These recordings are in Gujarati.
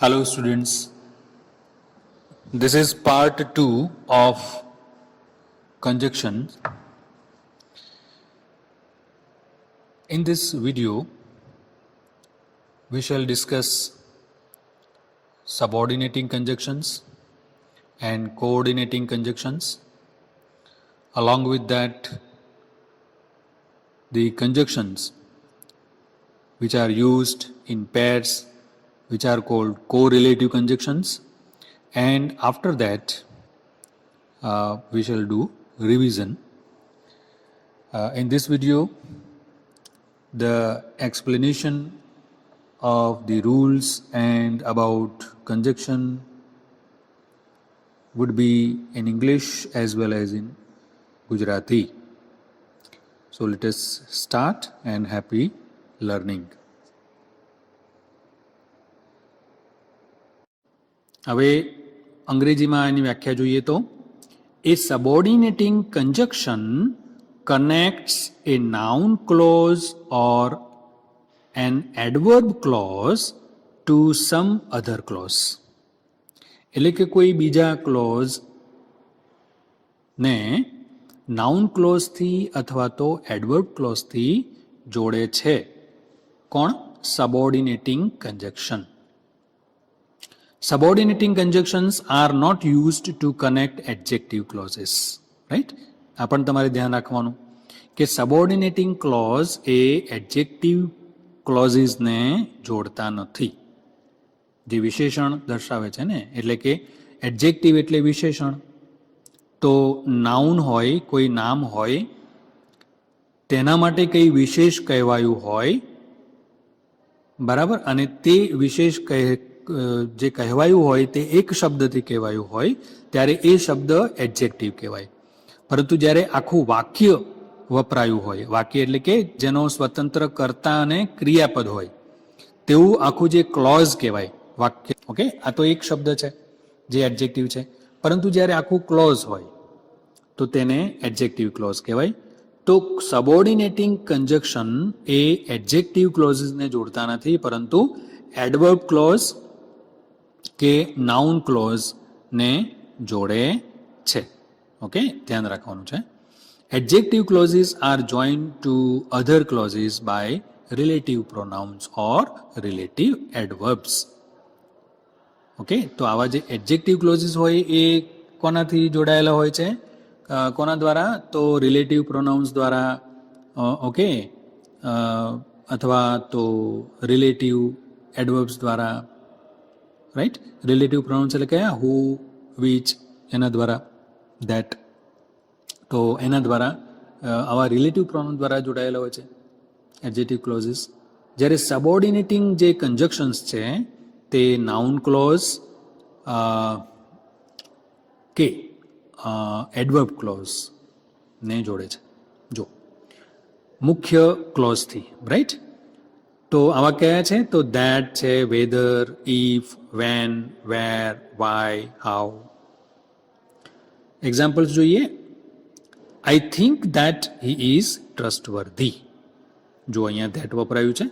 Hello students, this is part 2 of conjunctions. In this video, we shall discuss subordinating conjunctions and coordinating conjunctions. Along with that, the conjunctions which are used in pairs, which are called correlative conjunctions, and after that we shall do revision. In this video, the explanation of the rules and about conjunction would be in English as well as in Gujarati. So let us start and happy learning. હવે અંગ્રેજીમાં એની વ્યાખ્યા જોઈએ તો એ સબોર્ડિનેટિંગ conjunction connects a noun clause or an adverb clause to some other clause. એટલે કે કોઈ બીજા ક્લોઝ ને નાઉન ક્લોઝથી અથવા તો એડવર્બ ક્લોઝથી જોડે છે. કોણ? સબોર્ડિનેટિંગ conjunction. Subordinating conjunctions are not used to connect adjective clauses, right? આ પણ તમારે ધ્યાન રાખવાનું કે સબોર્ડિનેટિંગ ક્લોઝ એ એડજેક્ટિવ ક્લોઝિસને જોડતા નથી. જે વિશેષણ દર્શાવે છે ને, એટલે કે એડજેક્ટિવ એટલે વિશેષણ. તો નાઉન હોય, કોઈ નામ હોય, તેના માટે કંઈ વિશેષ કહેવાયું હોય, બરાબર, અને તે વિશેષ જે કહેવાયું હોય તે એક શબ્દથી કહેવાયું હોય ત્યારે એ શબ્દ એડજેક્ટિવ કહેવાય. પરંતુ જ્યારે આખું વાક્ય વપરાયું હોય, વાક્ય એટલે કે જેનો સ્વતંત્ર કર્તા અને ક્રિયાપદ હોય તેવું આખું જે ક્લોઝ કહેવાય વાક્ય, ઓકે, આ તો એક શબ્દ છે જે એડજેક્ટિવ છે. પરંતુ જ્યારે આખું ક્લોઝ હોય તો તેને એડજેક્ટિવ ક્લોઝ કહેવાય. તો સબોર્ડિનેટિંગ કંજક્શન એ એડજેક્ટિવ ક્લોઝિસને જોડતા નથી, પરંતુ એડવર્બ ક્લોઝ કે નાઉન ક્લોઝને જોડે છે. ઓકે, ધ્યાન રાખવાનું છે. Adjective clauses are joined to other clauses by relative pronouns or relative adverbs. Okay, તો આવા જે એડજેક્ટિવ ક્લોઝિસ હોય એ કોનાથી જોડાયેલા હોય છે? કોના દ્વારા? તો રિલેટિવ પ્રોનાઉન્સ દ્વારા, ઓકે, અથવા તો રિલેટિવ એડવર્બ્સ દ્વારા, રાઈટ. રિલેટિવ પ્રોનાઉન્સ એટલે કયા? હુ, વિચ, એના દ્વારા, ધેટ. તો એના દ્વારા આવા રિલેટિવ પ્રોનાઉન્સ દ્વારા જોડાયેલા હોય છે એડજેક્ટિવ ક્લોઝિસ. જ્યારે સબોર્ડિનેટિંગ જે કંજક્શન્સ છે તે નાઉન ક્લોઝ કે એડવર્બ ક્લોઝ ને જોડે છે. જો મુખ્ય ક્લોઝથી, રાઈટ. તો આવા કયા છે? તો ધેટ છે, whether, if, when, where, why, how. Examples જોઈએ. I think that he is trustworthy. જો અહીંયા ધેટ વપરાયું છે.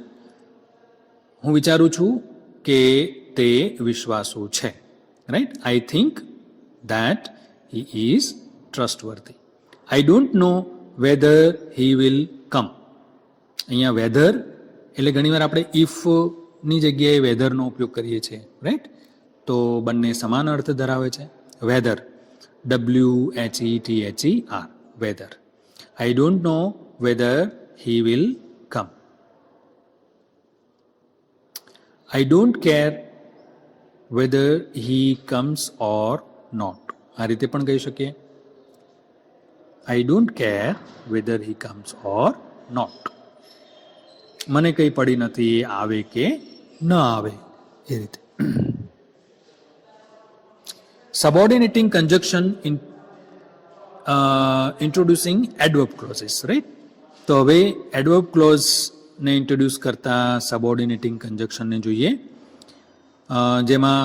હું વિચારું છું કે તે વિશ્વાસુ છે, right. I think that he is trustworthy. I don't know whether he will come. અહીંયા વેધર એટલે ઘણીવાર આપણે ઇફની જગ્યાએ વેધરનો ઉપયોગ કરીએ છીએ, રાઈટ. તો બંને સમાન અર્થ ધરાવે છે. Whether, WHETHER, whether. I don't know whether he will come. I don't care whether he comes or not. આ રીતે પણ કહી શકીએ. I don't care whether he comes or not. મને કંઈ પડી નથી એ આવે કે ન આવે, એ રીતે. સબોર્ડિનેટિંગ કંજક્શન ઇન્ટ્રોડ્યુસિંગ એડવર્બ ક્લોઝિસ, રાઈટ. તો હવે એડવર્બ ક્લોઝને ઇન્ટ્રોડ્યુસ કરતા સબોર્ડિનેટિંગ કંજક્શનને જોઈએ, જેમાં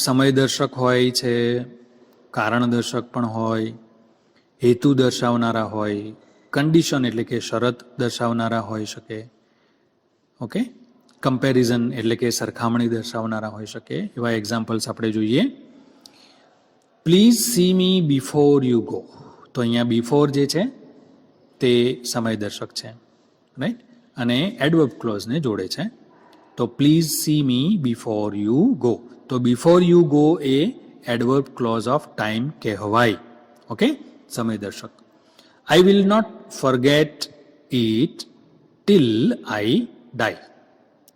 સમયદર્શક હોય છે, કારણદર્શક પણ હોય, હેતુ દર્શાવનારા હોય, કન્ડિશન એટલે કે શરત દર્શાવનારા હોઈ શકે. ઓકે, કમ્પેરિઝન એટલે કે સરખામણી દર્શાવનારા હોઈ શકે એવા એક્ઝામ્પલ્સ આપણે જોઈએ. Please see me before you go. તો અહીંયા બિફોર જે છે તે સમયદર્શક છે, રાઈટ, અને એડવર્બ ક્લોઝને જોડે છે. તો please see me before you go. તો બિફોર યુ ગો એ એડવર્બ ક્લોઝ ઓફ ટાઈમ કહેવાય. ઓકે, સમયદર્શક. I will not forget it till I die.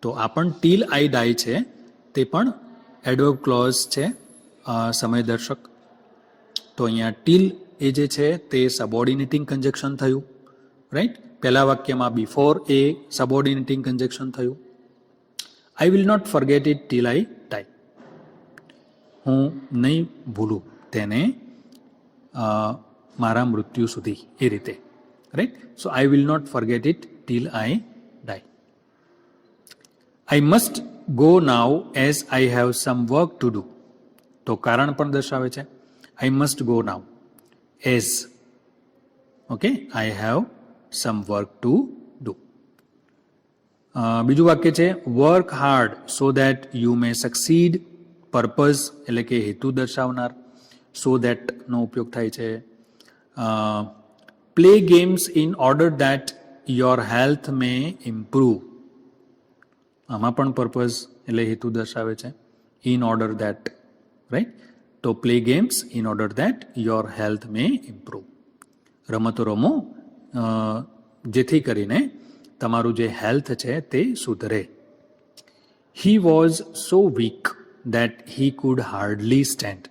તો આ પણ ટીલ આઈ ડાય છે, તે પણ એડવર્બ ક્લોઝ છે, સમયદર્શક. તો અહીંયા ટીલ એ જે છે તે સબઓર્ડિનેટિંગ કન્જક્શન થયું, રાઈટ. પહેલા વાક્યમાં બિફોર એ સબઓર્ડિનેટિંગ કન્જક્શન થયું. I will not forget it till I die. હું નહીં ભૂલું તેને મારા મૃત્યુ સુધી, એ રીતે, right. So I will not forget it till I die. I must go now as I have some work to do. તો કારણ પણ દર્શાવે છે. I must go now as, okay, I have some work to do. બીજું વાક્ય છે work hard so that you may succeed. Purpose એટલે કે હેતુ દર્શાવનાર સો દેટનો ઉપયોગ થાય છે. Play games in order that your health may improve. આમાં પણ પર્પઝ એટલે હેતુ દર્શાવે છે. In order that, right. તો play games in order that your health may improve. રમતો રમો જેથી કરીને તમારું જે હેલ્થ છે તે સુધરે. He was so weak that he could hardly stand.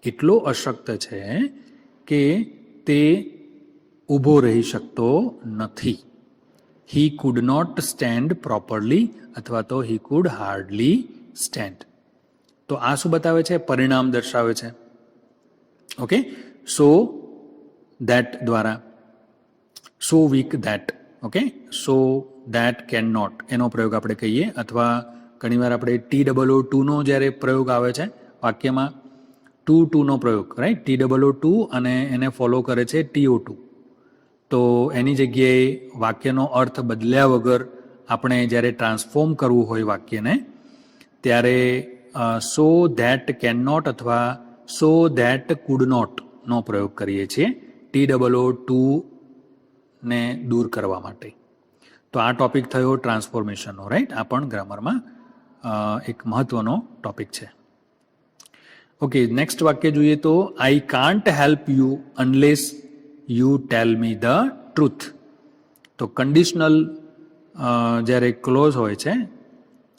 એટલો અશક્ત છે કે તે ઊભો રહી શકતો નથી. He could not stand properly અથવા તો હી કુડ હાર્ડલી સ્ટેન્ડ. તો આ શું બતાવે છે? પરિણામ દર્શાવે છે. ઓકે, સો દેટ દ્વારા so weak that, okay, so that can not એનો પ્રયોગ આપણે કહીએ, અથવા ઘણીવાર આપણે TOO નો જ્યારે પ્રયોગ આવે છે વાક્યમાં, ટુનો પ્રયોગ, રાઈટ, TOO અને એને ફોલો કરે છે TO2. તો એની જગ્યાએ વાક્યનો અર્થ બદલ્યા વગર આપણે જ્યારે ટ્રાન્સફોર્મ કરવું હોય વાક્યને, ત્યારે સો ધેટ કેન નોટ અથવા સો ધેટ કુડ નોટનો પ્રયોગ કરીએ છીએ TOO ને દૂર કરવા માટે. તો આ ટોપિક થયો ટ્રાન્સફોર્મેશનનો, રાઈટ. આ પણ ગ્રામરમાં એક મહત્વનો ટોપિક છે. ઓકે, નેક્સ્ટ વાક્ય જોઈએ તો I can't help you unless you tell me the truth. તો કન્ડિશનલ જ્યારે ક્લોઝ હોય છે,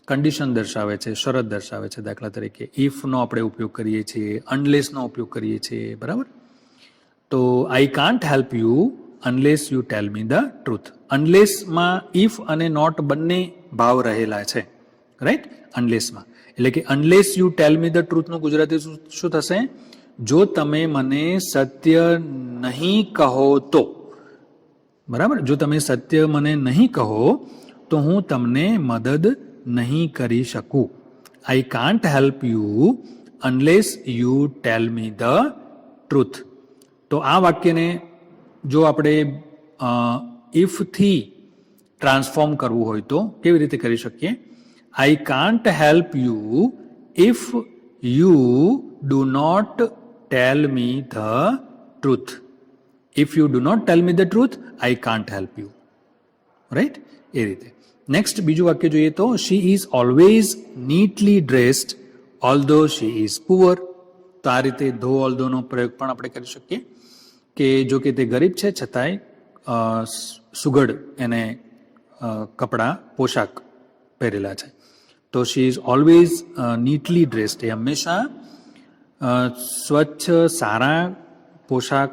કન્ડિશન દર્શાવે છે, શરત દર્શાવે છે. દાખલા તરીકે ઇફનો આપણે ઉપયોગ કરીએ છીએ, અનલેસનો ઉપયોગ કરીએ છીએ, બરાબર. તો I can't help you unless you tell me the truth. અનલેસમાં if અને નોટ બંને ભાવ રહેલા છે, રાઈટ, અનલેસમાં. એટલે કે unless you tell me the ટ્રુથનું Gujarati શું થશે? જો તમે મને સત્ય નહીં કહો તો, બરાબર. જો તમે સત્ય મને નહીં કહો તો હું તમને મદદ નહીં કરી શકું. I can't help you unless you tell me the truth. તો આ વાક્યને જો આપણે ઇફથી ટ્રાન્સફોર્મ કરવું હોય તો કેવી રીતે કરી શકીએ? I can't help you if you do not tail me the truth. If you do not tail me the truth, I can't help you, right, એ રીતે. નેક્સ્ટ બીજું વાક્ય જોઈએ તો she is always neatly dressed ઓલ્ધો she is poor. તો આ રીતે ધો ઓલ્ધોનો પ્રયોગ પણ આપણે કરી શકીએ કે જો કે તે ગરીબ છે છતાંય સુઘડ એને કપડાં, પોશાક પહેરેલા છે. તો she is always neatly dressed, એ હંમેશા સ્વચ્છ સારા પોશાક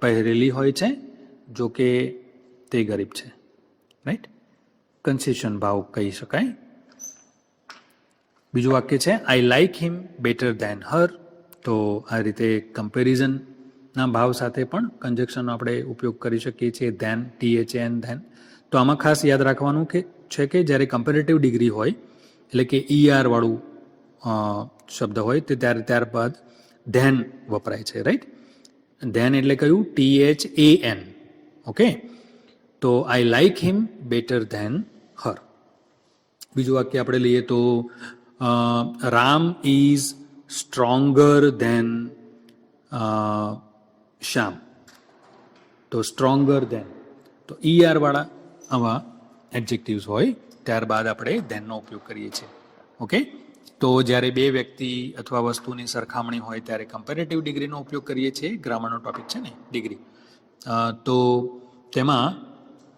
પહેરેલી હોય છે, જો કે તે ગરીબ છે, રાઈટ. કન્સેશન ભાવ કહી શકાય. બીજું વાક્ય છે આઈ લાઇક હિમ બેટર દેન હર. તો આ રીતે કમ્પેરિઝનના ભાવ સાથે પણ કન્જક્શનનો આપણે ઉપયોગ કરી શકીએ છીએ, ધેન, THAN, ધેન. તો આમાં ખાસ યાદ રાખવાનું કે છે કે જ્યારે કમ્પેરેટિવ ડિગ્રી હોય, એટલે કે ER વાળું શબ્દ હોય તે ત્યારબાદ ધેન વપરાય છે, રાઈટ. ધેન એટલે કયું? THAN. ઓકે, તો I like him better than her. બીજું વાક્ય આપણે લઈએ તો Ram is stronger than Shyam. તો સ્ટ્રોંગર ધેન, તો ER વાળા આવા એડજેક્ટિવ્સ હોય ત્યારબાદ આપણે ધેનનો ઉપયોગ કરીએ છીએ. ઓકે, તો જ્યારે બે વ્યક્તિ અથવા વસ્તુની સરખામણી હોય ત્યારે કમ્પેરેટિવ ડિગ્રીનો ઉપયોગ કરીએ છીએ. ગ્રામરનો ટોપિક છે ને ડિગ્રી, તો તેમાં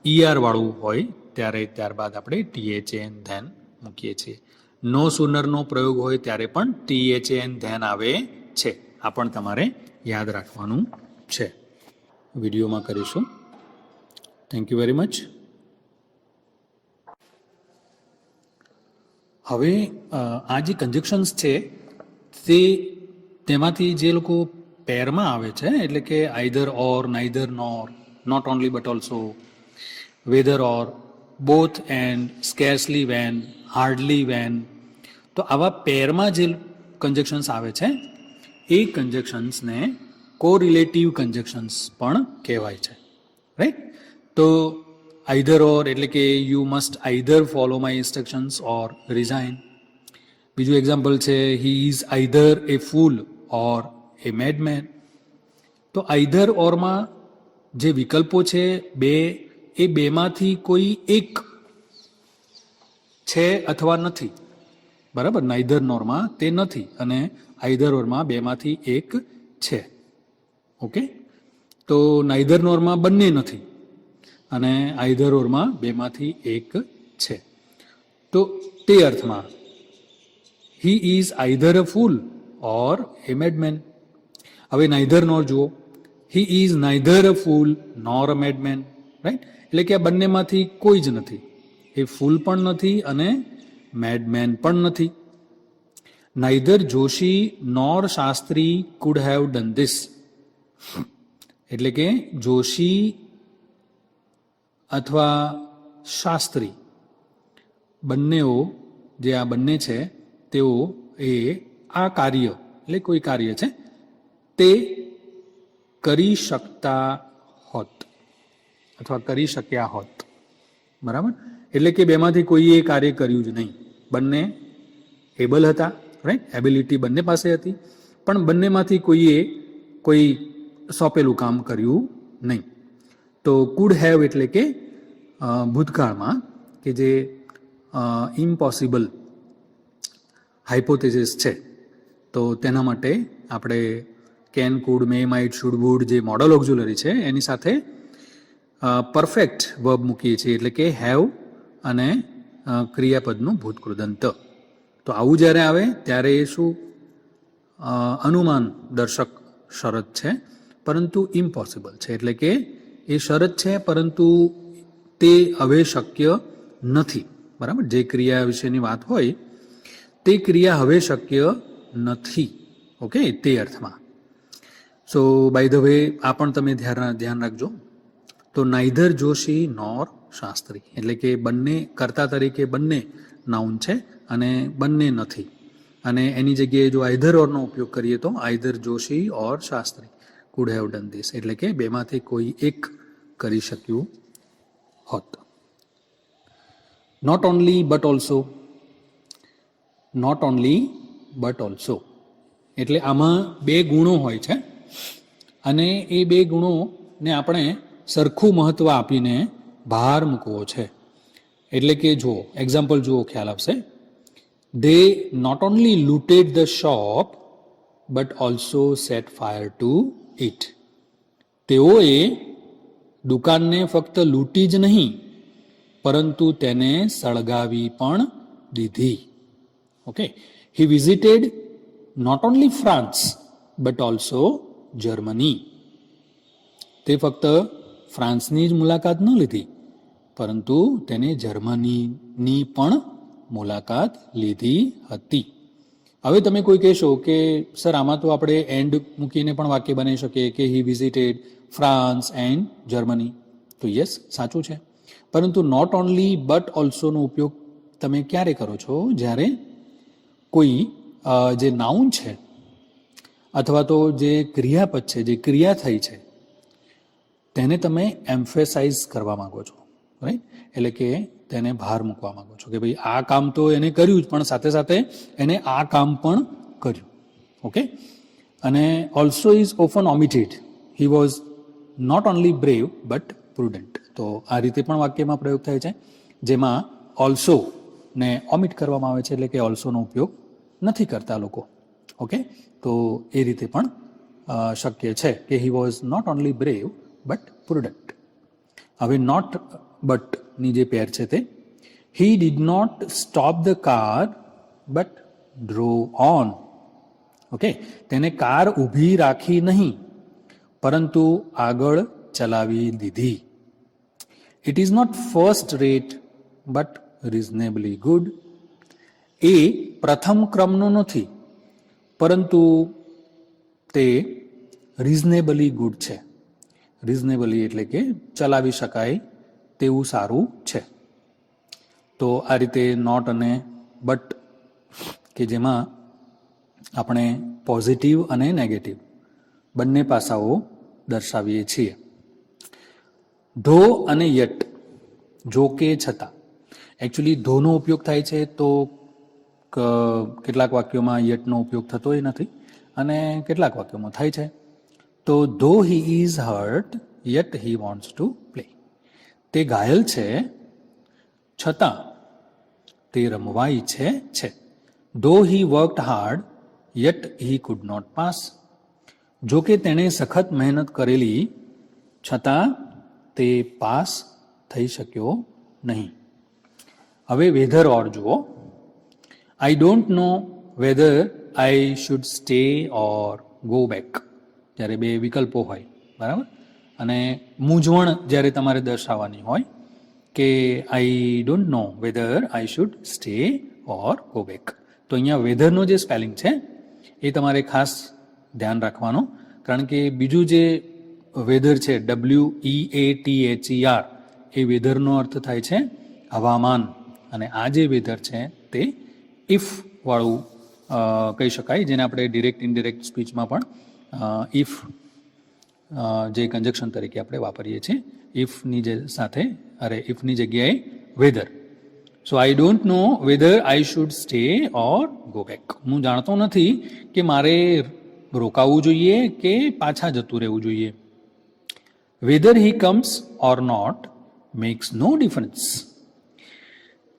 ER વાળું હોય ત્યારે ત્યારબાદ આપણે THAN ધેન મૂકીએ છીએ. નો સુનરનો પ્રયોગ હોય ત્યારે પણ THAN ધેન આવે છે. આ પણ તમારે યાદ રાખવાનું છે. વિડીયોમાં કરીશું. Thank you very much. હવે આ જે કન્જક્શન્સ છે તેમાંથી જે લોકો પેરમાં આવે છે, એટલે કે either or, neither nor, not only but also, whether or, both and, scarcely when, hardly when, તો આવા પેરમાં જે કન્જક્શન્સ આવે છે એ કન્જક્શન્સને કોરિલેટિવ કન્જક્શન્સ પણ કહેવાય છે. રાઈટ? તો આઈધર ઓર એટલે કે you must either follow my instructions or resign. બીજું એક્ઝામ્પલ છે હી ઇઝ આઈધર એ ફૂલ ઓર એ મેડમેન. તો આઈધર ઓરમાં જે વિકલ્પો છે બે, એ બેમાંથી કોઈ એક છે અથવા નથી. બરાબર? નાઈધર નોરમાં તે નથી અને આઈધર ઓરમાં બેમાંથી એક છે. ઓકે, તો નાઈધર નોરમાં બંને નથી અને આઈધર ઓરમાં બેમાંથી એક છે. તો તે અર્થમાં હી ઇઝ આઈધર અ ફૂલ ઓર એ મેડમેન. હવે નાઈધર નોર જુઓ, he is neither a fool nor a madman. Right? એટલે કે આ બંનેમાંથી કોઈ જ નથી. એ ફૂલ પણ નથી અને મેડમેન પણ નથી. Neither Joshi nor Shastri could have done this. એટલે કે જોશી અથવા શાસ્ત્રી બંનેઓ જે આ બંને છે તેઓ એ આ કાર્ય એટલે કોઈ કાર્ય છે તે કરી શકતા હોત અથવા કરી શક્યા હોત. બરાબર? એટલે કે બેમાંથી કોઈએ કાર્ય કર્યું જ નહીં. બંને એબલ હતા. રાઈટ? એબિલિટી બંને પાસે હતી, પણ બંનેમાંથી કોઈએ કોઈ સોંપેલું કામ કર્યું નહીં. તો કુડ હેવ એટલે કે ભૂતકાળમાં કે જે ઇમ્પોસિબલ હાઇપોથેસિસ છે, તો તેના માટે આપણે can, could, may, might, should, would જે મોડલ ઓક્ઝ્યુલરી છે એની સાથે પરફેક્ટ વર્બ મૂકીએ છીએ, એટલે કે હેવ અને ક્રિયાપદનું ભૂતકૃદંત. તો આવું જ્યારે આવે ત્યારે એ શું અનુમાન દર્શક શરત છે, પરંતુ ઇમ્પોસિબલ છે. એટલે કે એ શરત છે પરંતુ તે હવે શક્ય નથી. બરાબર? જે ક્રિયા વિશેની વાત હોય તે ક્રિયા હવે શક્ય નથી. ઓકે, તે અર્થમાં. સો બાય ધ વે આ પણ તમે ધ્યાન રાખજો. તો નાઈધર જોશી નોર શાસ્ત્રી એટલે કે બંને કર્તા તરીકે બંને નાઉન છે અને બંને નથી. અને એની જગ્યાએ જો આઈધર ઓરનો ઉપયોગ કરીએ તો either Joshi or Shastri could have done this. એટલે કે બેમાંથી કોઈ એક કરી શક્યું હોત. Not only but also. Not only but also એટલે આમાં બે ગુણો હોય છે અને એ બે ગુણોને આપણે સરખું મહત્વ આપીને ભાર મૂકવો છે. એટલે કે જુઓ, એક્ઝામ્પલ જુઓ, ખ્યાલ આવશે. They not only looted the shop but also set fire to it. તેઓએ દુકાનને ફક્ત લૂંટી જ નહીં પરંતુ તેને સળગાવી પણ દીધી. Okay, he visited not only France but also Germany. તે ફક્ત ફ્રાન્સની જ મુલાકાત ન લીધી પરંતુ તેને જર્મનીની પણ મુલાકાત લીધી હતી. હવે તમે કોઈ કહેશો કે સર આમાં તો આપણે એન્ડ મૂકીને પણ વાક્ય બનાવી શકીએ કે he visited France and Germany. તો યસ, સાચું છે. પરંતુ નોટ ઓનલી બટ ઓલ્સોનો ઉપયોગ તમે ક્યારે કરો છો? જ્યારે કોઈ જે નાઉન છે અથવા તો જે ક્રિયાપદ છે, જે ક્રિયા થઈ છે તેને તમે એમ્ફેસાઇઝ કરવા માંગો છો. રાઈટ? એટલે કે તેને ભાર મૂકવા માંગો છો કે ભાઈ આ કામ તો એને કર્યું જ, પણ સાથે સાથે એને આ કામ પણ કર્યું. ઓકે, અને also is often omitted, he was not only brave but prudent. તો આ રીતે પણ વાક્યમાં પ્રયોગ થાય છે, જેમાં ઓલ્સો ને ઓમિટ કરવામાં આવે છે, એટલે કે ઓલ્સોનો ઉપયોગ નથી કરતા લોકો. ઓકે, તો એ રીતે પણ શક્ય છે કે he was not only brave but prudent. હવે નોટ બટની જે પેર છે તે, he did not stop the car but drove on. Okay, તેને કાર ઊભી રાખી નહીં પરંતુ આગળ ચલાવી દીધી. It is not first rate but reasonably good. એ પ્રથમ ક્રમનું નથી પરંતુ તે રિઝનેબલી ગુડ છે. રિઝનેબલી એટલે કે ચલાવી શકાય તેવું સારું છે. તો આ રીતે નોટ અને બટ કે જેમાં આપણે પોઝિટિવ અને નેગેટિવ બંને પાસાઓ દર્શાવીએ છીએ. ધો અને યટ, જો કે છતાં. એકચ્યુઅલી ધોનો ઉપયોગ થાય છે તો કેટલાક વાક્યોમાં યટનો ઉપયોગ થતો નથી અને કેટલાક વાક્યોમાં થાય છે. તો though he is hurt yet he wants to play. તે ઘાયલ છે છતાં તે રમવા ઈચ્છે છે. Though he worked hard yet he could not pass. જો કે તેણે સખત મહેનત કરેલી છતાં તે પાસ થઈ શક્યો નહીં. હવે વેધર ઓર જુઓ. I don't know whether I should stay or go back. જ્યારે બે વિકલ્પો હોય, બરાબર, અને મૂંઝવણ જ્યારે તમારે દર્શાવવાની હોય કે I don't know whether I should stay or go back. તો અહીંયા વેધરનો જે સ્પેલિંગ છે એ તમારે ખાસ ધ્યાન રાખવાનું, કારણ કે બીજું જે વેધર છે WEATHER, એ વેધરનો અર્થ થાય છે હવામાન, અને આ જે વેધર છે તે ઇફ વાળું કહી શકાય, જેને આપણે ડિરેક્ટ ઇનડિરેક્ટ સ્પીચમાં પણ ઇફ જે કન્જક્શન તરીકે આપણે વાપરીએ છીએ. ઇફની જે સાથે ઇફની જગ્યાએ whether. So I don't know whether I should stay or go back. હું જાણતો નથી કે મારે રોકાવું જોઈએ કે પાછા જતું રહેવું જોઈએ. Whether he comes or not makes no difference.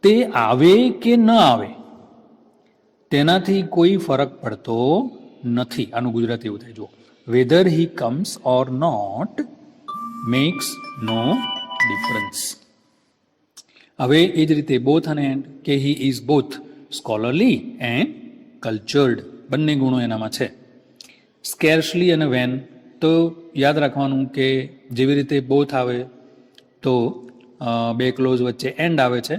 તે આવે કે ન આવે તેનાથી કોઈ ફરક પડતો નથી. આનું ગુજરાતી એવું થાય, જુઓ. Whether he comes or not makes no difference. હવે એ જ રીતે બોથ અને એન્ડ, કે he is both scholarly and cultured, બંને ગુણો એનામાં છે. સ્કેર્સલી અને વેન, તો યાદ રાખવાનું કે જેવી રીતે બોથ આવે તો બે ક્લોઝ વચ્ચે એન્ડ આવે છે,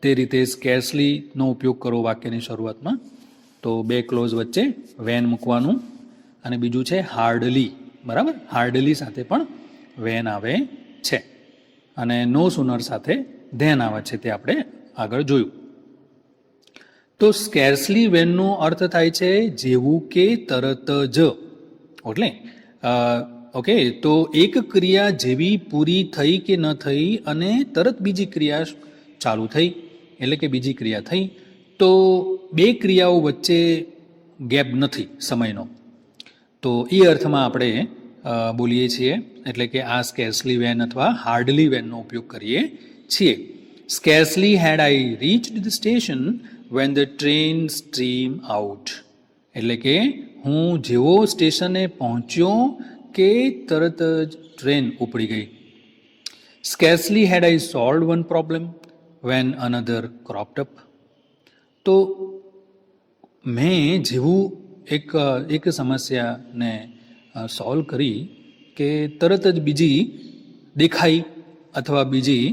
તે રીતે સ્કેર્સલીનો ઉપયોગ કરો વાક્યની શરૂઆતમાં તો બે ક્લોઝ વચ્ચે વેન મૂકવાનું. અને બીજું છે હાર્ડલી, બરાબર, હાર્ડલી સાથે પણ વેન આવે છે, અને નો સુનર સાથે ધેન આવે છે, તે આપણે આગળ જોયું. તો સ્કેર્સલી વેનનો અર્થ થાય છે જેવું કે તરત જ. એટલે ઓકે, તો એક ક્રિયા જેવી પૂરી થઈ કે ન થઈ અને તરત બીજી ક્રિયા ચાલુ થઈ, એટલે કે બીજી ક્રિયા થઈ, તો બે ક્રિયાઓ વચ્ચે ગેપ નથી સમયનો. તો એ અર્થમાં આપણે બોલીએ છીએ, એટલે કે આ સ્કેર્સલી વેન અથવા હાર્ડલી વેનનો ઉપયોગ કરીએ છીએ. Scarcely had I reached the station when the train stream out. એટલે કે હું જેવો સ્ટેશને પહોંચ્યો કે તરત જ ટ્રેન ઉપડી ગઈ. Scarcely had I solved one problem when another cropped up. તો મેં જેવું એક સમસ્યાને સોલ્વ કરી કે તરત જ બીજી દેખાઈ અથવા બીજી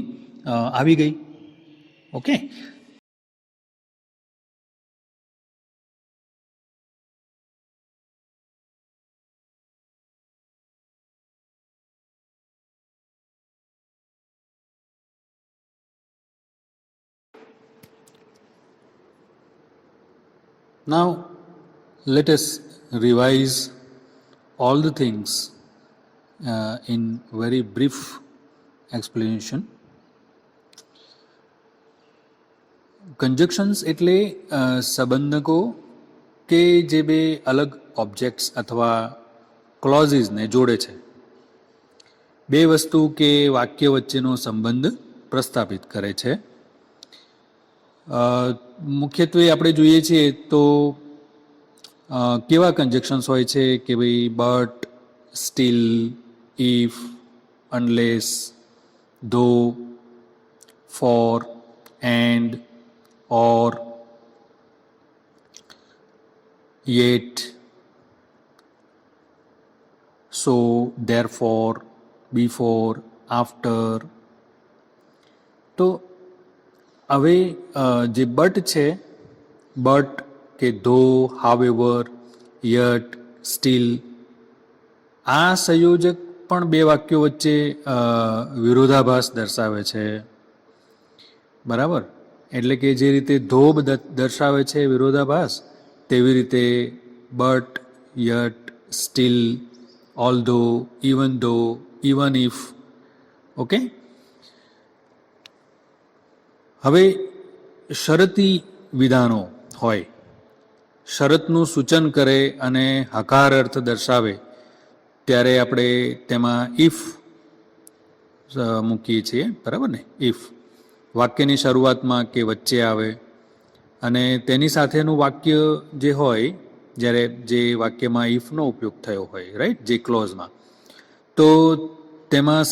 આવી ગઈ. Okay, now let us revise all the things in very brief explanation. કન્જક્શન્સ એટલે સંબંધકો કે જે બે અલગ ઓબ્જેક્ટ્સ અથવા ક્લોઝિસને જોડે છે. બે વસ્તુ કે વાક્ય વચ્ચેનો સંબંધ પ્રસ્થાપિત કરે છે. મુખ્યત્વે આપણે જોઈએ છીએ તો કેવા કન્જક્શન્સ હોય છે કે ભાઈ but, still, if, unless, though, for, and, or, yet, so, therefore, before, after. તો હવે જે બટ છે, બટ કે ધો, હાવેવર, યટ, સ્ટીલ, આ સંયોજક પણ બે વાક્યો વચ્ચે વિરોધાભાસ દર્શાવે છે. બરાબર? એટલે કે જે રીતે ધો દર્શાવે છે વિરોધાભાસ, તેવી રીતે but, yet, still, although, even though, even if. Okay. હવે શરતી વિધાનો હોય, શરતનું સૂચન કરે અને હકાર અર્થ દર્શાવે, ત્યારે આપણે તેમાં ઇફ મૂકીએ છીએ. બરાબર ને? ઇફ વાક્યની શરૂઆતમાં કે વચ્ચે આવે અને તેની સાથેનું વાક્ય જે હોય, જ્યારે જે વાક્યમાં ઇફનો ઉપયોગ થયો હોય, રાઈટ, જે ક્લોઝમાં, તો તેમાં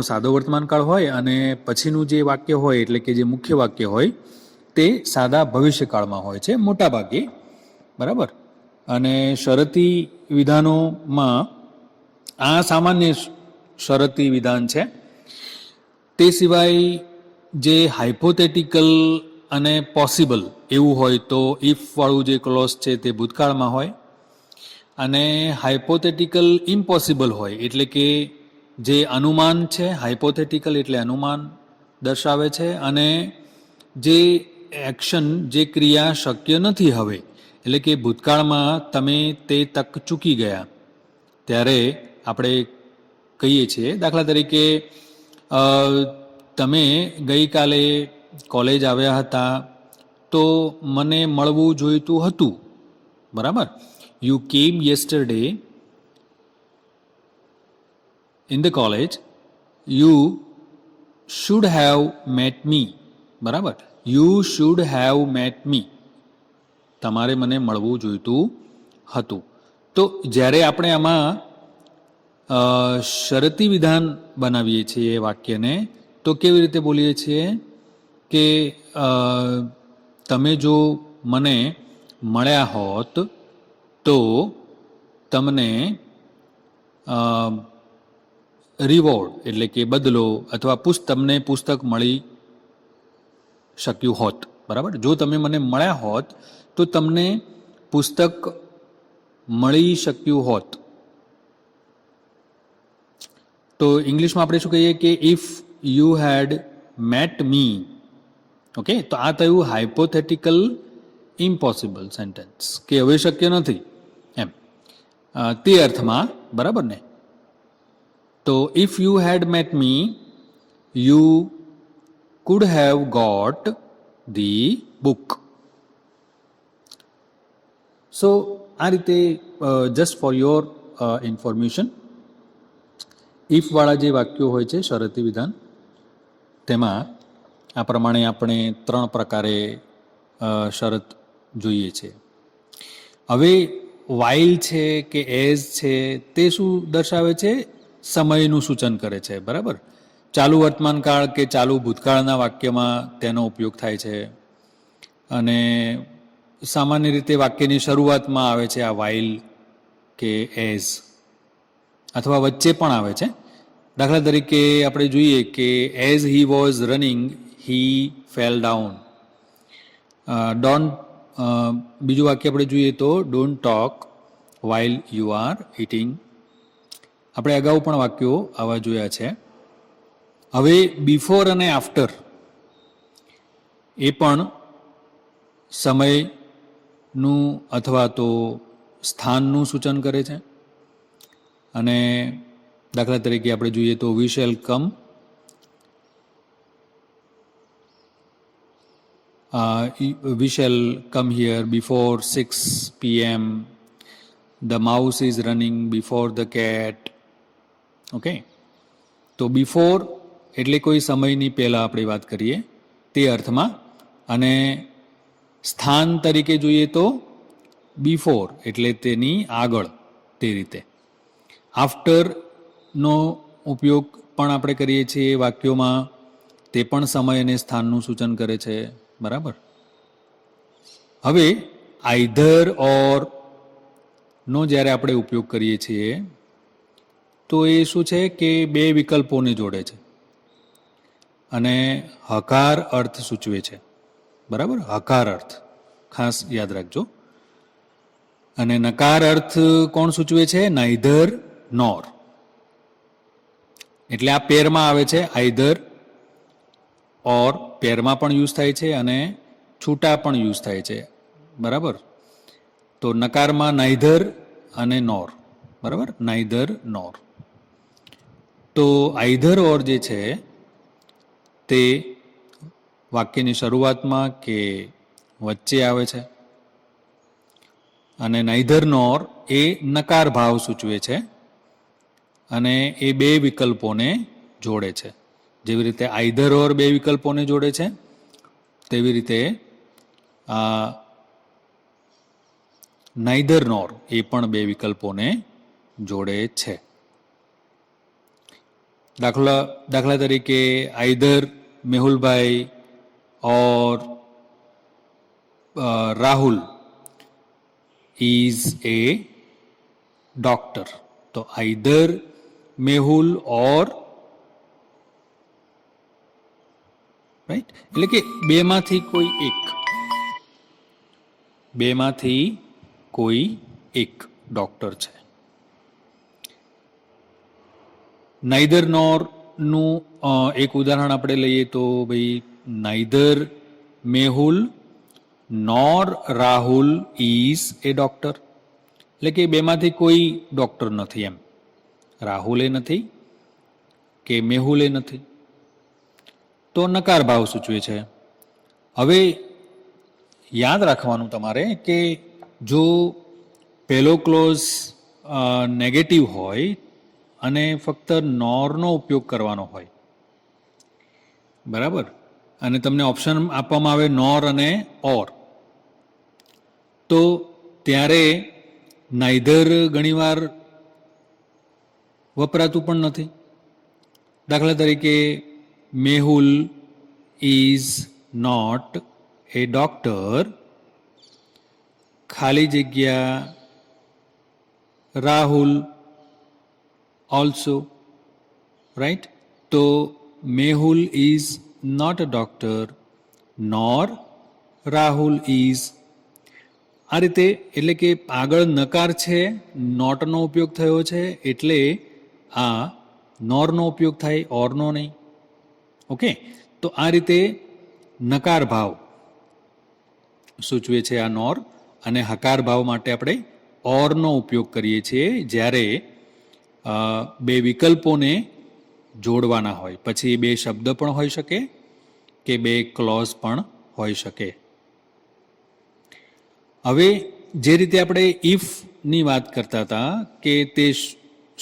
સાદો વર્તમાનકાળ હોય અને પછીનું જે વાક્ય હોય એટલે કે જે મુખ્ય વાક્ય હોય તે સાદા ભવિષ્યકાળમાં હોય છે મોટા ભાગે. બરાબર? અને શરતી વિધાનોમાં આ સામાન્ય શરતી વિધાન છે. તે સિવાય જે હાઇપોથેટિકલ અને પોસિબલ એવું હોય તો ઇફવાળું જે ક્લોઝ છે તે ભૂતકાળમાં હોય, અને હાઇપોથેટિકલ ઇમ્પોસિબલ હોય એટલે કે જે અનુમાન છે, હાઇપોથેટિકલ એટલે અનુમાન દર્શાવે છે, અને જે એક્શન, જે ક્રિયા શક્ય નથી હવે, એટલે કે ભૂતકાળમાં તમે તે તક ચૂકી ગયા, ત્યારે આપણે કહીએ છીએ. દાખલા તરીકે તમે ગઈકાલે કોલેજ આવ્યા હતા તો મને મળવું જોઈતું હતું. બરાબર? યુ કેમ yesterday in the college, you should have met me. બરાબર? You should have met me. તમારે મને મળવું જોઈતું હતું. તો જ્યારે આપણે આમાં શરતી વિધાન બનાવીએ છીએ વાક્યને, તો કેવી રીતે બોલીએ છીએ કે તમે જો મને મળ્યા હોત તો તમને રિવોર્ડ એટલે કે બદલો અથવા તમને પુસ્તક મળી શક્યું હોત. બરાબર? જો તમે મને મળ્યા હોત તો તમને પુસ્તક મળી શક્યું હોત. તો ઇંગ્લિશમાં આપણે શું કહીએ કે if you had met me. Okay. તો આ થયું હાઇપોથેટિકલ ઇમ્પોસિબલ સેન્ટેન્સ, કે હવે શક્ય નથી એમ, તે અર્થમાં. બરાબર ને? તો if you had met me you could have got the book. So આ રીતે જસ્ટ ફોર યોર ઇન્ફોર્મેશન, ઇફવાળા જે વાક્યો હોય છે શરતી વિધાન, તેમાં આ પ્રમાણે આપણે 3 પ્રકારે શરત જોઈએ છે. હવે વાઇલ છે કે એઝ છે તે શું દર્શાવે છે? સમયનું સૂચન કરે છે. બરાબર? ચાલુ વર્તમાનકાળ કે ચાલુ ભૂતકાળના વાક્યમાં તેનો ઉપયોગ થાય છે, અને સામાન્ય રીતે વાક્યની શરૂઆતમાં આવે છે આ વાઇલ કે એઝ, અથવા વચ્ચે પણ આવે છે. દાખલા તરીકે આપણે જોઈએ કે as he was running he fell down. બીજું વાક્ય આપણે જોઈએ તો don't talk while you are eating. આપણે અગાઉ પણ વાક્યો આવા જોયા છે. હવે બિફોર અને આફ્ટર એ પણ સમયનું અથવા તો સ્થાનનું સૂચન કરે છે. અને દાખલા તરીકે આપણે જોઈએ તો we shall come we shall come here before 6 p.m. The mouse is running before the cat. Okay, તો બિફોર એટલે કોઈ સમયની પહેલાં આપણે વાત કરીએ તે અર્થમાં, અને સ્થાન તરીકે જોઈએ તો બિફોર એટલે તેની આગળ તે રીતે. આફ્ટરનો ઉપયોગ પણ આપણે કરીએ છીએ વાક્યોમાં, તે પણ સમય અને સ્થાનનું સૂચન કરે છે. બરાબર. હવે આઈધર ઓર નો જ્યારે આપણે ઉપયોગ કરીએ છીએ તો એ શું છે કે બે વિકલ્પોને જોડે છે અને હકાર અર્થ સૂચવે છે. બરાબર, હકાર અર્થ ખાસ યાદ રાખજો. અને નકાર અર્થ કોણ સૂચવે છે? નાઈધર નોર. એટલે આ પેરમાં આવે છે, આઈધર ઓર પેરમાં પણ યુઝ થાય છે અને છૂટા પણ યુઝ થાય છે. બરાબર. તો નકારમાં નાઈધર અને નોર. બરાબર, નાઈધર નોર. તો આઈધર ઓર જે છે તે વાક્યની શરૂઆતમાં કે વચ્ચે આવે છે, અને નાઈધર નોર એ નકાર ભાવ સૂચવે છે અને એ બે વિકલ્પોને જોડે છે. જેવી રીતે આઈધર ઓર બે વિકલ્પોને જોડે છે, તેવી રીતે નાઈધર નોર એ પણ બે વિકલ્પોને જોડે છે. દાખલા તરીકે either Mehulbhai or Rahul is a doctor. તો આઈધર મેહુલ ઓર, રાઈટ, એટલે કે બેમાંથી કોઈ એક, બેમાંથી કોઈ એક ડોક્ટર છે. નાઈધર નોરનું એક ઉદાહરણ આપણે લઈએ તો ભાઈ neither Mehul nor Rahul is a doctor. એટલે કે બેમાંથી કોઈ ડોક્ટર નથી એમ. રાહુલે નથી કે મેહુલે નથી, તો નકાર ભાવ સૂચવે છે. હવે યાદ રાખવાનું તમારે કે જો પહેલો ક્લોઝ નેગેટિવ હોય અને ફક્ત નોરનો ઉપયોગ કરવાનો હોય, બરાબર, અને તમને ઓપ્શન આપવામાં આવે નોર અને ઓર, તો ત્યારે નાઈધર ઘણીવાર વપરાતું પણ નથી. દાખલા તરીકે Mehul is not a doctor, ખાલી જગ્યા રાહુલ also, right? તો Mehul is not a doctor nor Rahul is. આ રીતે, એટલે કે આગળ નકાર છે, નોટનો ઉપયોગ થયો છે, એટલે આ નોરનો ઉપયોગ થાય, ઓરનો નહીં. ઓકે, તો આ રીતે નકાર ભાવ સૂચવે છે આ નોર, અને હકાર ભાવ માટે આપણે ઓરનો ઉપયોગ કરીએ છીએ જ્યારે બે વિકલ્પોને જોડવાના હોય. પછી બે શબ્દ પણ હોઈ શકે કે બે ક્લોઝ પણ હોઈ શકે. હવે જે રીતે આપણે ઇફની વાત કરતા હતા કે તે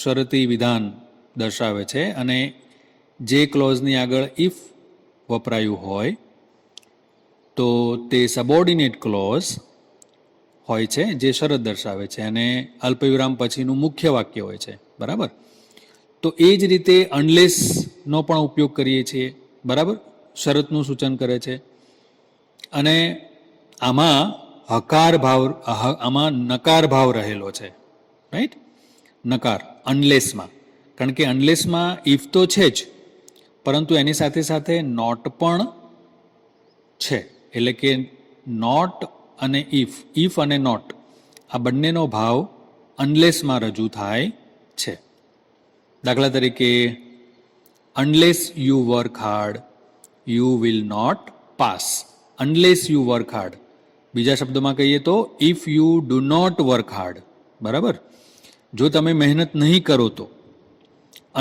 શરતી વિધાન દર્શાવે છે, અને જે ક્લોઝની આગળ ઇફ વપરાયું હોય તો તે સબોર્ડિનેટ ક્લોઝ હોય છે જે શરત દર્શાવે છે, અને અલ્પવિરામ પછીનું મુખ્ય વાક્ય હોય છે. બરાબર. તો એ જ રીતે અનલેસનો પણ ઉપયોગ કરીએ છીએ. બરાબર, શરતનું સૂચન કરે છે. અને આમાં હકાર ભાવ, આમાં નકાર ભાવ રહેલો છે, રાઈટ, નકાર અનલેસમાં. કારણ કે અનલેસમાં ઇફ તો છે જ, પરંતુ એની સાથે સાથે નોટ પણ છે. એટલે કે નોટ અને ઇફ અને નોટ આ બંનેનો ભાવ અનલેસમાં રજૂ થાય છે. દાખલા તરીકે unless you work hard you will not pass. Unless you work hard. બીજા શબ્દોમાં કહીએ તો if you do not work hard. બરાબર, જો તમે મહેનત નહીં કરો તો.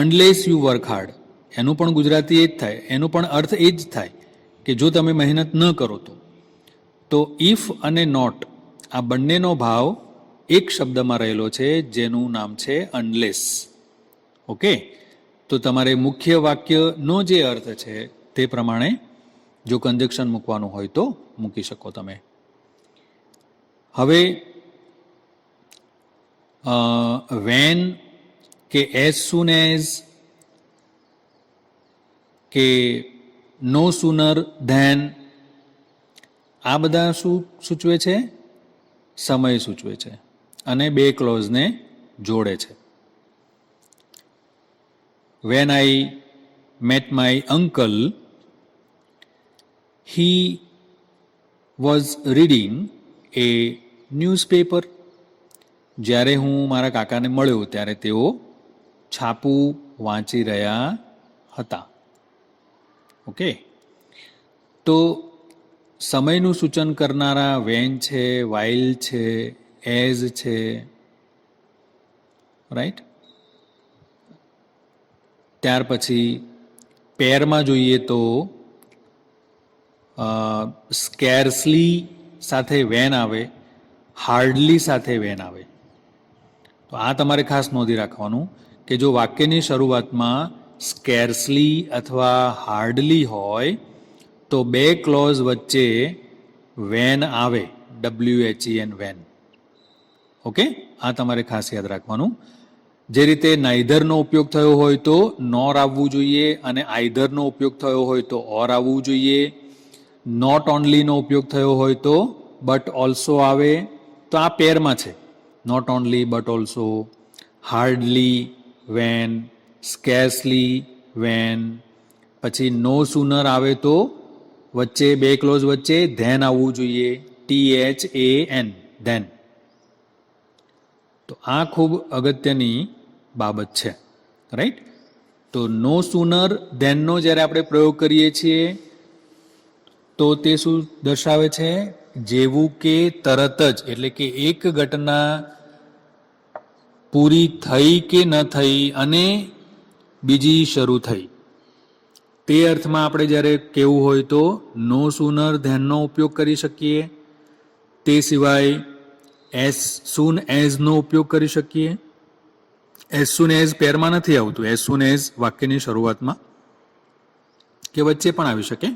અનલેસ યુ વર્ક હાર્ડ એનું પણ ગુજરાતી એ જ થાય, એનો પણ અર્થ એ જ થાય કે જો તમે મહેનત ન કરો તો. તો ઇફ અને નોટ આ બંનેનો ભાવ એક શબ્દમાં રહેલો છે, જેનું નામ છે અનલેસ. ઓકે, તો તમારે મુખ્ય વાક્યનો જે અર્થ છે તે પ્રમાણે જો કન્જક્શન મૂકવાનું હોય તો મૂકી શકો તમે. હવે વેન કે એઝ સૂન એઝ કે નો સુનર ધેન, આ બધા શું સૂચવે છે? સમય સૂચવે છે અને બે ક્લોઝને જોડે છે. When I met my uncle, he was reading a newspaper. જ્યારે હું મારા કાકાને મળ્યો ત્યારે તેઓ છાપું વાંચી રહ્યા હતા. ઓકે, તો સમયનું સૂચન કરનારા વેન છે, વાઇલ છે, એઝ છે, રાઈટ. ત્યાર પછી પેરમાં જોઈએ તો સ્કેર્સલી સાથે વેન આવે, હાર્ડલી સાથે વેન આવે. તો આ તમારે ખાસ નોંધી રાખવાનું કે જો વાક્યની શરૂઆતમાં સ્કેર્સલી અથવા હાર્ડલી હોય તો બે ક્લોઝ વચ્ચે વેન આવે, WHEN વેન. ઓકે, આ તમારે ખાસ યાદ રાખવાનું. જે રીતે નાઈધરનો ઉપયોગ થયો હોય તો નોર આવવું જોઈએ અને આઈધરનો ઉપયોગ થયો હોય તો ઓર આવવું જોઈએ. નોટ ઓનલીનો ઉપયોગ થયો હોય તો બટ ઓલ્સો આવે. તો આ પેરમાં છે, not only but also, hardly when, scarcely when. પછી નો સુનર આવે તો વચ્ચે બે ક્લોઝ વચ્ચે ધેન આવવું જોઈએ, THAN ધેન. તો આ ખૂબ અગત્યની બાબત છે, રાઈટ. તો નો સુનર ધેનનો જ્યારે આપણે પ્રયોગ કરીએ છીએ તો તે શું દર્શાવે છે? જેવું કે તરત જ, એટલે કે એક ઘટના પૂરી થઈ કે ન થઈ અને બીજી શરૂ થઈ, તે અર્થમાં આપણે જ્યારે કહેવું હોય તો નો સુનર ધેનનો ઉપયોગ કરી શકીએ. તે સિવાય એઝ સૂન એઝનો ઉપયોગ કરી શકીએ. એઝ સૂન એઝ પેરમાં નથી આવતું, એઝ સૂન એઝ વાક્યની શરૂઆતમાં કે વચ્ચે પણ આવી શકે.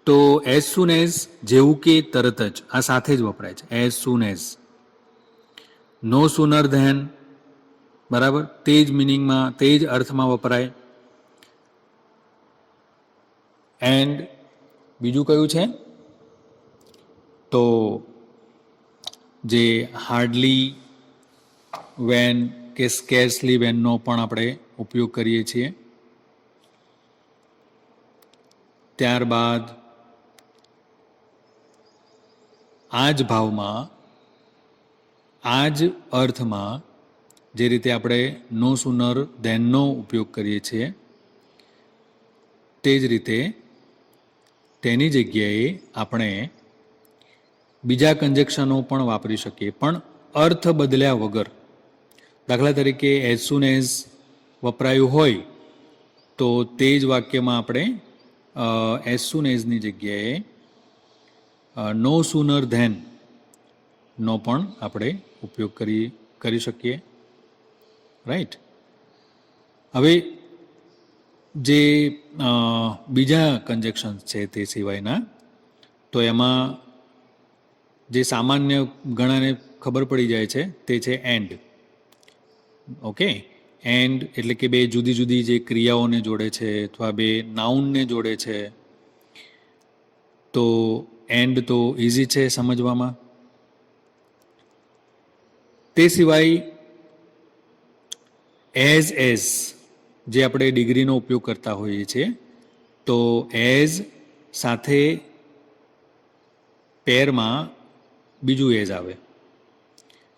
તો એઝ સૂન એઝ જેવું કે તરત જ, આ સાથે જ વપરાય છે, એઝ સૂન એઝ. નો સુનર ધેન, બરાબર, તે જ મિનિંગમાં, તે જ અર્થમાં વપરાય. એન્ડ બીજું કયું છે? તો જે હાર્ડલી વેન કે સ્કેર્સલી વેનનો પણ આપણે ઉપયોગ કરીએ છીએ. ત્યારબાદ આ જ ભાવમાં, આ જ અર્થમાં જે રીતે આપણે નો સુનર ધેનનો ઉપયોગ કરીએ છીએ તે જ રીતે તેની જગ્યાએ આપણે બીજા કન્જક્શનો પણ વાપરી શકીએ, પણ અર્થ બદલ્યા વગર. દાખલા તરીકે એઝ સૂન એઝ વપરાયું હોય તો તે જ વાક્યમાં આપણે એઝ સૂન એઝની જગ્યાએ નો સુનર ધેન નો પણ આપણે ઉપયોગ કરી શકીએ, રાઈટ. હવે જે બીજા કન્જક્શન્સ છે તે સિવાયના, તો એમાં જે સામાન્ય ઘણાને ખબર પડી જાય છે તે છે એન્ડ. ઓકે, એન્ડ એટલે કે બે જુદી જુદી જે ક્રિયાઓને જોડે છે અથવા બે નાઉનને જોડે છે. તો એન્ડ તો ઇઝી છે સમજવામાં. તે સિવાય એઝ જે આપણે ડિગ્રીનો ઉપયોગ કરતા હોઈએ છીએ, તો એઝ સાથે પેરમાં બીજું એઝ આવે.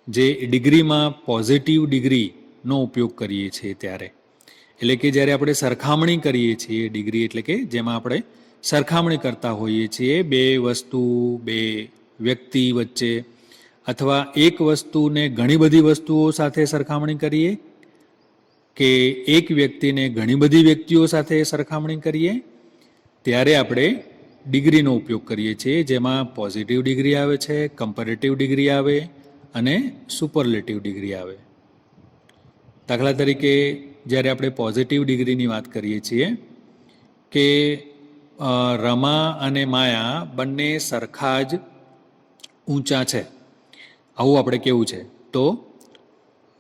જે ડિગ્રીમાં પોઝિટિવ ડિગ્રીનો ઉપયોગ કરીએ છીએ ત્યારે, એટલે કે જ્યારે આપણે સરખામણી કરીએ છીએ, ડિગ્રી એટલે કે જેમાં આપણે સરખામણી કરતા હોઈએ છીએ બે વસ્તુ, બે વ્યક્તિ વચ્ચે, અથવા એક વસ્તુને ઘણી બધી વસ્તુઓ સાથે સરખામણી કરીએ કે એક વ્યક્તિને ઘણી બધી વ્યક્તિઓ સાથે સરખામણી કરીએ, ત્યારે આપણે ડિગ્રીનો ઉપયોગ કરીએ છીએ, જેમાં પોઝિટિવ ડિગ્રી આવે છે, કમ્પેરેટિવ ડિગ્રી આવે અને સુપરલેટિવ ડિગ્રી આવે. દાખલા તરીકે જ્યારે આપણે પોઝિટિવ ડિગ્રીની વાત કરીએ છીએ કે રમા અને માયા બંને સરખા જ ઊંચા છે, આવું આપણે કેવું છે. તો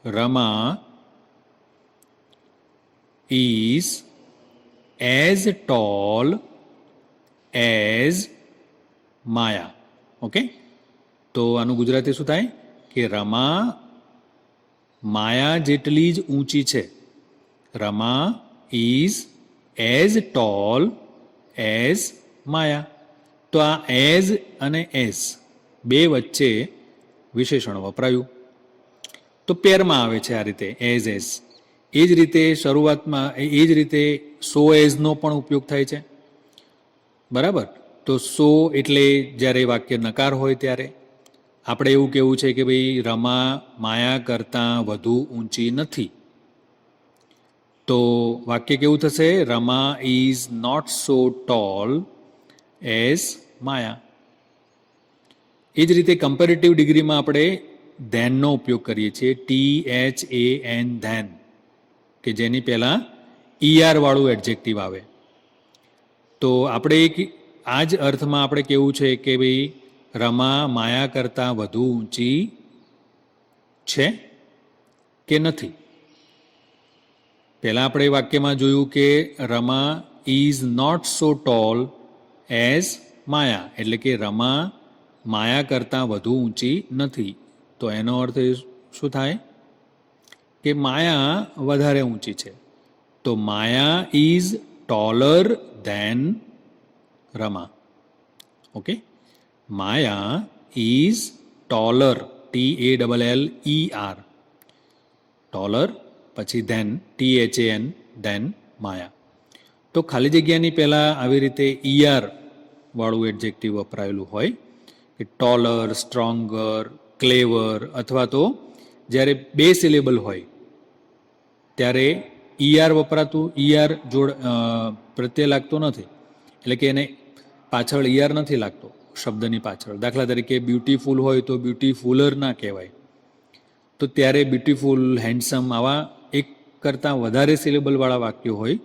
Rama is as tall as Maya. Okay, તો આનું ગુજરાતી શું થાય કે રમા માયા જેટલી જ ઊંચી છે. Rama is as tall as Maya. તો આ as અને as બે વચ્ચે વિશેષણ વપરાયું, તો પેરમાં આવે છે આ રીતે as. એ જ રીતે શરૂઆતમાં એ જ રીતે સો એઝનો પણ ઉપયોગ થાય છે, બરાબર. તો સો એટલે જ્યારે વાક્ય નકાર હોય ત્યારે આપણે એવું કહેવું છે કે ભાઈ રમા માયા કરતાં વધુ ઊંચી નથી, તો વાક્ય કેવું થશે? Rama is not so tall as Maya. એ જ રીતે કમ્પેરેટિવ ડિગ્રીમાં આપણે ધેનનો ઉપયોગ કરીએ છીએ, THAN, ધેન, કે જેની પહેલાં ER વાળું એડજેક્ટિવ આવે. તો આપણે એક આ જ અર્થમાં આપણે કેવું છે કે ભાઈ રમા માયા કરતાં વધુ ઊંચી છે કે નથી. પહેલાં આપણે વાક્યમાં જોયું કે Rama is not so tall as Maya, એટલે કે રમા માયા કરતાં વધુ ઊંચી નથી. તો એનો અર્થ શું થાય કે માયા વધારે ઊંચી છે. તો Maya is taller than Rama. Okay, Maya is taller, TALLER, taller, પછી ધેન THAN, ધેન માયા. તો ખાલી જગ્યાની પહેલાં આવી રીતે ER વાળું એડજેક્ટિવ વપરાયેલું હોય કે ટોલર, સ્ટ્રોંગર, ક્લેવર, અથવા તો જ્યારે બે સિલેબલ હોય ત્યારે ER વપરાતું, ER પ્રત્યે લાગતો નથી, એટલે કે એને પાછળ ER નથી લાગતો શબ્દની પાછળ. દાખલા તરીકે બ્યુટીફુલ હોય તો બ્યુટીફુલર ના કહેવાય. તો ત્યારે બ્યુટીફુલ, હેન્ડસમ આવા એક કરતાં વધારે સિલેબલવાળા વાક્યો હોય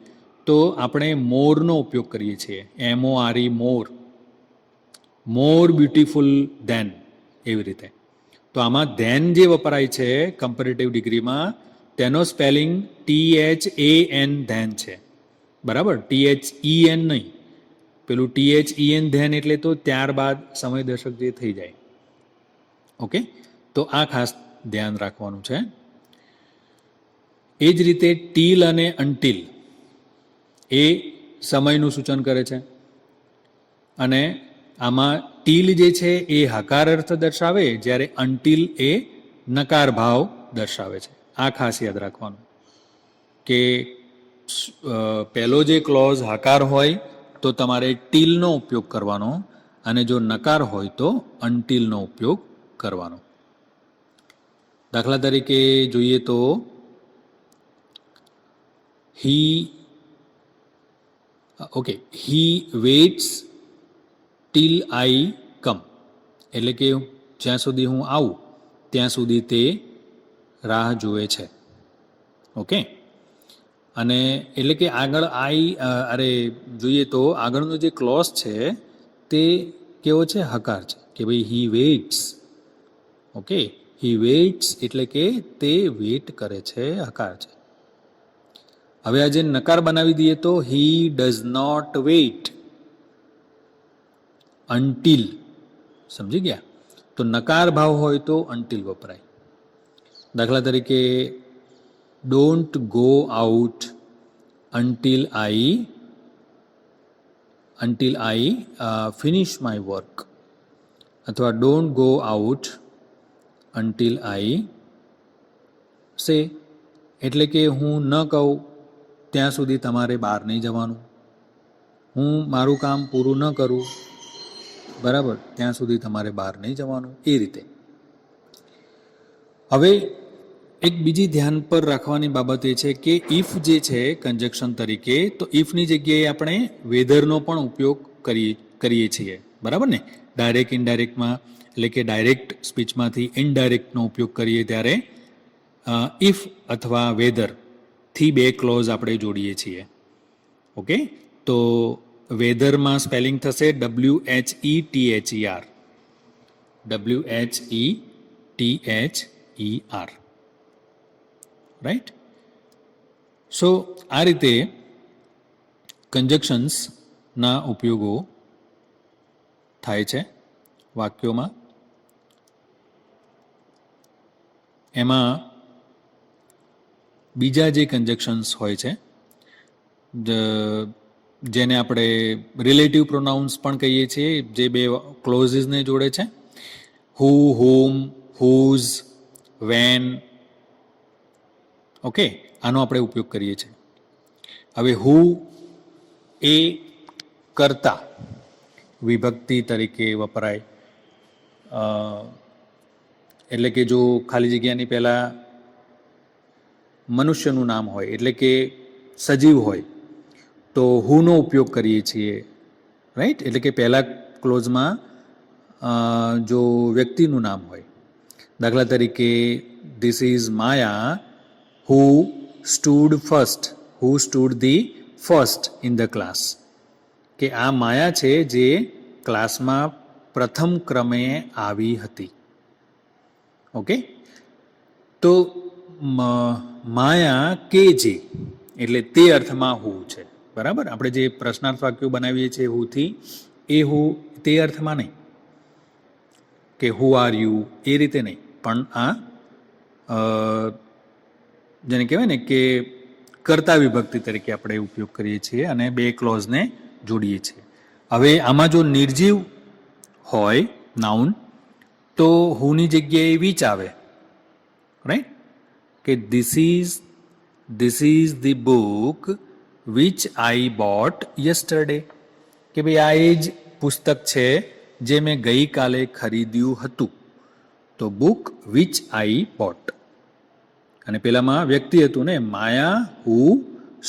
તો આપણે મોરનો ઉપયોગ કરીએ છીએ, MORE, મોર, મોર બ્યુટીફુલ ધેન, એવી રીતે. તો આમાં ધેન જે વપરાય છે કમ્પેરેટિવ ડિગ્રીમાં તેનો સ્પેલિંગ THAN, ધેન છે, બરાબર, THEN નહીં. પેલું THEN ધેન એટલે તો ત્યારબાદ સમયદર્શક જે થઈ જાય. ઓકે, તો આ ખાસ ધ્યાન રાખવાનું છે. એ જ રીતે ટીલ અને અનટીલ એ સમયનું સૂચન કરે છે, અને આમાં ટીલ જે છે એ હકાર અર્થ દર્શાવે, જ્યારે અનટીલ એ નકાર ભાવ દર્શાવે છે. આ ખાસ યાદ રાખવાનું કે પહેલો જે ક્લોઝ હકાર હોય તો તમારે ટીલનો ઉપયોગ કરવાનો, અને જો નકાર હોય તો અનટીલનો ઉપયોગ કરવાનો. દાખલા તરીકે જોઈએ તો હી વેઇટ્સ ટીલ આઈ કમ, એટલે કે જ્યાં સુધી હું આવું ત્યાં સુધી તે રાહ જુએ છે. ઓકે, અને એટલે કે આગળ જોઈએ તો આગળનો જે ક્લોઝ છે તે કેવો છે? હકાર છે, કે ભાઈ હી વેઇટ્સ. ઓકે, હી વેઇટ્સ એટલે કે તે વેઇટ કરે છે, હકાર છે. હવે આજે નકાર બનાવી દઈએ તો he does not wait until. સમજી ગયા? તો નકાર ભાવ હોય તો અનટીલ વપરાય. દાખલા તરીકે don't go out until I finish my work, અથવા don't go out until I say, એટલે કે હું ન કહું ત્યાં સુધી તમારે બહાર નહીં જવાનું, હું મારું કામ પૂરું ન કરું, બરાબર, ત્યાં સુધી તમારે બહાર નહીં જવાનું, એ રીતે. હવે એક બીજી ધ્યાન પર રાખવાની બાબત એ છે કે ઇફ જે છે કન્જક્શન તરીકે, તો ઇફની જગ્યાએ આપણે વેધરનો પણ ઉપયોગ કરીએ કરીએ છીએ, બરાબર ને? ડાયરેક્ટ ઇનડાયરેક્ટમાં એટલે કે ડાયરેક્ટ સ્પીચમાંથી ઇનડાયરેક્ટનો ઉપયોગ કરીએ ત્યારે ઇફ અથવા વેધરથી બે ક્લોઝ આપણે જોડીએ છીએ. ઓકે, તો વેધરમાં સ્પેલિંગ થશે WHETHER, WHETHER, રાઈટ? સો આ રીતે કંજક્શન્સના ઉપયોગો થાય છે વાક્યોમાં. એમાં બીજા જે કંજક્શન્સ હોય છે જેને આપણે રિલેટિવ પ્રોનાઉન્સ પણ કહીએ છીએ, જે બે ક્લોઝિસને જોડે છે, હુ, હુમ, હુઝ, વેન. ઓકે, આનો આપણે ઉપયોગ કરીએ છીએ. હવે હુ એ કર્તા વિભક્તિ તરીકે વપરાય. એટલે કે જો ખાલી જગ્યાની પહેલાં મનુષ્યનું નામ હોય એટલે કે સજીવ હોય તો હુનો ઉપયોગ કરીએ છીએ, રાઈટ? એટલે કે પહેલા ક્લોઝમાં જો વ્યક્તિનું નામ હોય, દાખલા તરીકે this is Maya who stood first, who stood the first in the class, કે આ માયા છે જે ક્લાસમાં પ્રથમ ક્રમે આવી હતી. ઓકે, તો માયા કે જે એટલે તે અર્થમાં હુ છે, બરાબર? આપણે જે પ્રશ્નાર્થ વાક્યો બનાવીએ છીએ હુથી, એ હુ તે અર્થમાં નહીં કે હુ આર યુ એ રીતે નહીં, પણ આ જેને કહેવાય ને કે કર્તા વિભક્તિ તરીકે આપણે ઉપયોગ કરીએ છીએ અને બે ક્લોઝને જોડીએ છીએ. હવે આમાં જો નિર્જીવ હોય નાઉન તો હુની જગ્યાએ વીચ આવે, રાઈટ? કે this is the book which I boat yesterday, કે ભાઈ આ એ જ પુસ્તક છે જે મેં ગઈકાલે ખરીદ્યું હતું. તો બુક વિચ આઈ બોટ. અને પેલામાં વ્યક્તિ હતું ને, માયા હુ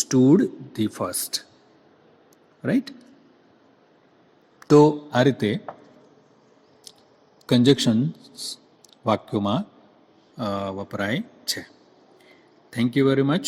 સ્ટૂડ ધી ફર્સ્ટ, રાઈટ? તો આ રીતે કંજક્શન્સ વાક્યોમાં વપરાય છે. Thank you very much.